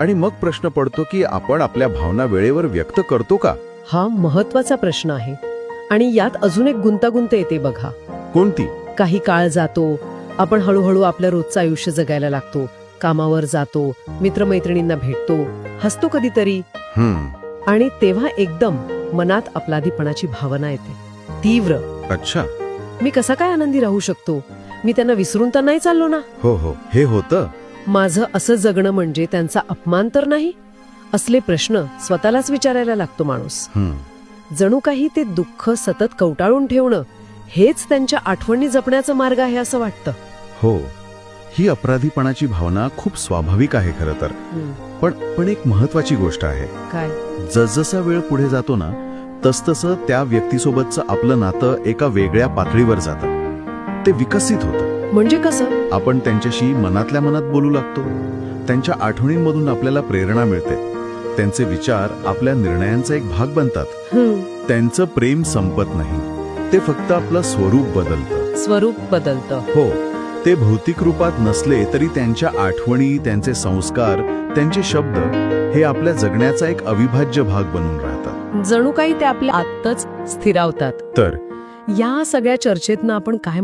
आणि मग प्रश्न पडतो की आपण आपल्या भावना वेळेवर व्यक्त करतो का? हा महत्वाचा प्रश्न आहे. आणि यात अजून एक गुंतागुंत येते बघा. कोणती? काही काळ जातो, आपण हळूहळू आपलं रोजचं आयुष्य जगायला लागतो, कामावर जातो, मित्रमैत्रिणींना भेटतो, हसतो कधीतरी, आणि तेव्हा एकदम मनात आपलादीपणाची भावना येते, तीव्र. अच्छा. मी कसा काय आनंदी राहू शकतो? मी त्यांना विसरून तर नाही चाललो ना? हो हो, हे होतं. माझं असं जगणं म्हणजे त्यांचा अपमान तर नाही? असले प्रश्न स्वतःलाच विचारायला लागतो माणूस. जणू काही ते दुःख सतत कवटाळून ठेवणं हेच त्यांच्या आठवणी जपण्याचा मार्ग आहे असं वाटतं. हो, ही अपराधीपणाची भावना खूप स्वाभाविक आहे खरं तर. पण एक महत्वाची गोष्ट आहे. काय? जसजसा वेळ पुढे जातो ना, तसतसं त्या व्यक्तीसोबतचं आपलं नातं एका वेगळ्या पातळीवर जातं. ते विकसित होतं. म्हणजे कसं? आपण त्यांच्याशी मनातल्या मनात बोलू लागतो. त्यांच्या आठवणींमधून आपल्याला प्रेरणा मिळते. त्यांचे विचार आपल्या निर्णयांचा एक भाग बनतात. त्यांचं प्रेम संपत नाही, ते फक्त आपलं स्वरूप बदलतं. स्वरूप बदलतं. हो, ते भौतिक रूपात नसले तरी त्यांच्या आठवणी, त्यांचे संस्कार, त्यांचे शब्द हे आपल्या जगण्याचा एक अविभाज्य भाग बनून राहतात. जणू काही ते आपल्या आतच स्थिरावतात. तर या सगळ्या चर्चेतनं आपण काय